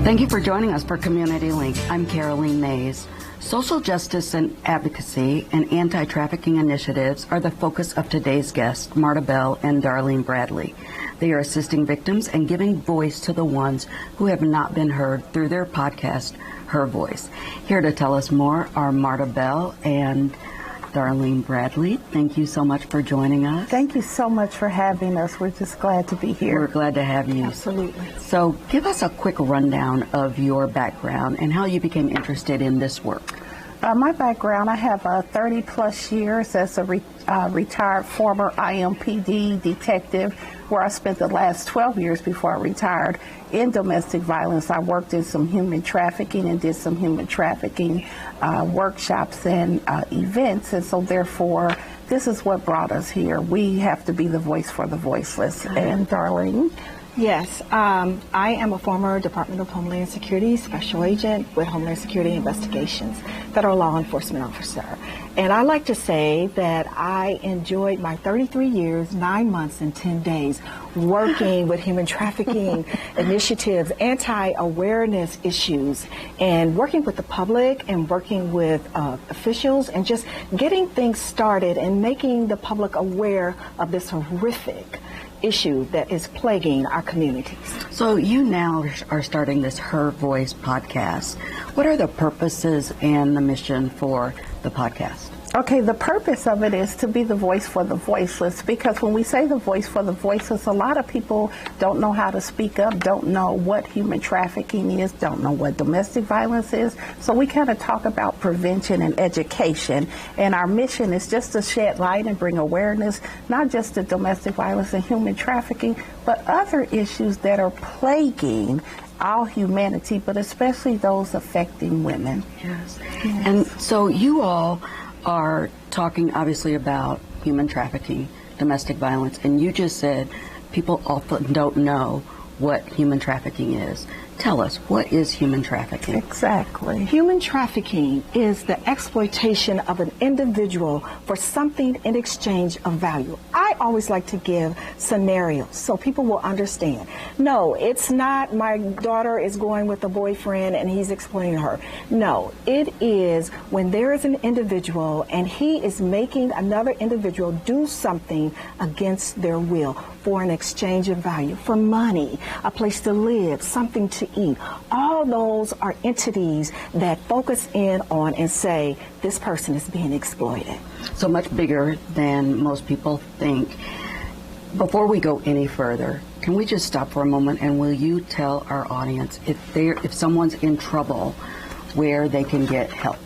Thank you for joining us for Community Link. I'm Caroline Mays. Social justice and advocacy and anti-trafficking initiatives are the focus of today's guests, Marta Bell and Darlene Bradley. They are assisting victims and giving voice to the ones who have not been heard through their podcast, Her Voice. Here to tell us more are Marta Bell and Darlene Bradley. Thank you so much for joining us. Thank you so much for having us. We're just glad to be here. We're glad to have you. Absolutely. So give us a quick rundown of your background and how you became interested in this work. My background, I have 30 plus years as a retired former IMPD detective, where I spent the last 12 years before I retired in domestic violence. I worked in some human trafficking and did some human trafficking workshops and events, and so therefore this is what brought us here. We have to be the voice for the voiceless. And Darlene? Yes, I am a former Department of Homeland Security Special Agent with Homeland Security Investigations, Federal Law Enforcement Officer. And I like to say that I enjoyed my 33 years, 9 months, and 10 days working with human trafficking initiatives, anti-awareness issues, and working with the public and working with officials and just getting things started and making the public aware of this horrific issue that is plaguing our communities. So you now are starting this Her Voice podcast. What are the purposes and the mission for the podcast? Okay, the purpose of it is to be the voice for the voiceless, because when we say the voice for the voiceless, a lot of people don't know how to speak up, don't know what human trafficking is, don't know what domestic violence is. So we kind of talk about prevention and education, and our mission is just to shed light and bring awareness, not just to domestic violence and human trafficking, but other issues that are plaguing all humanity, but especially those affecting women. Yes. And so you all are talking obviously about human trafficking, domestic violence, and you just said people often don't know what human trafficking is. Tell us, what is human trafficking? Exactly. Human trafficking is the exploitation of an individual for something in exchange of value. I always like to give scenarios so people will understand. No, it's not my daughter is going with a boyfriend and he's exploiting her. No, it is when there is an individual and he is making another individual do something against their will for an exchange of value, for money, a place to live, something to eat. All those are entities that focus in on and say, this person is being exploited. So much bigger than most people think. Before we go any further, can we just stop for a moment and will you tell our audience if someone's in trouble, where they can get help?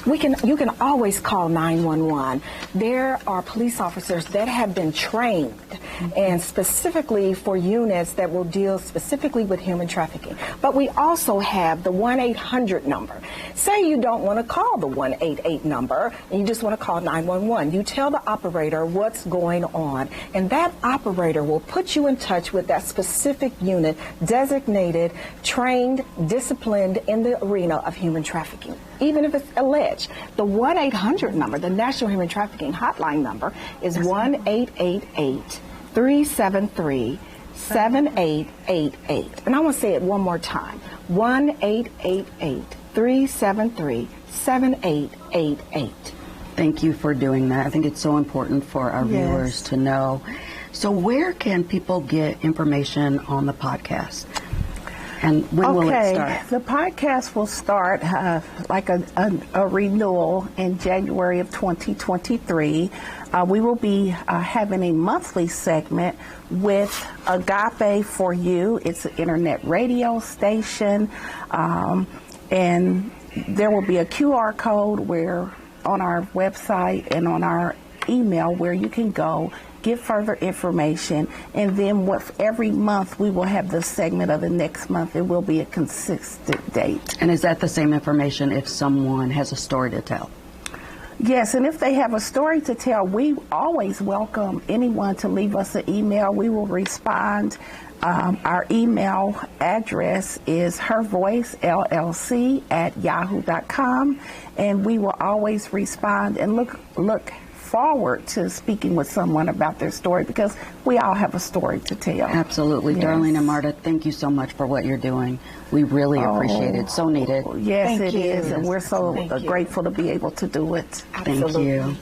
You can always call 911. There are police officers that have been trained and specifically for units that will deal specifically with human trafficking. But we also have the 1-800 number. Say you don't want to call the 188 number and you just want to call 911. You tell the operator what's going on, and that operator will put you in touch with that specific unit designated, trained, disciplined in the arena of human trafficking, even if it's alleged. The 1-800 number, the National Human Trafficking Hotline number, is 1-888-373-7888. And I want to say it one more time, 1-888-373-7888. Thank you for doing that. I think it's so important for our viewers to know. So where can people get information on the podcast? And when will it start? The podcast will start like a renewal in January of 2023. We will be having a monthly segment with Agape for You. It's an internet radio station, and there will be a QR code where on our website and on our email where you can go get further information, and then every month we will have the segment of the next month. It will be a consistent date. And is that the same information if someone has a story to tell? Yes, and if they have a story to tell, we always welcome anyone to leave us an email. We will respond. Our email address is hervoicellc@yahoo.com, and we will always respond and look forward to speaking with someone about their story, because we all have a story to tell. Absolutely. Yes. Darlene and Marta, thank you so much for what you're doing. We really appreciate it. So needed. Yes, Thank it you. is, and we're so Thank you. grateful to be able to do it. Thank Absolutely. you.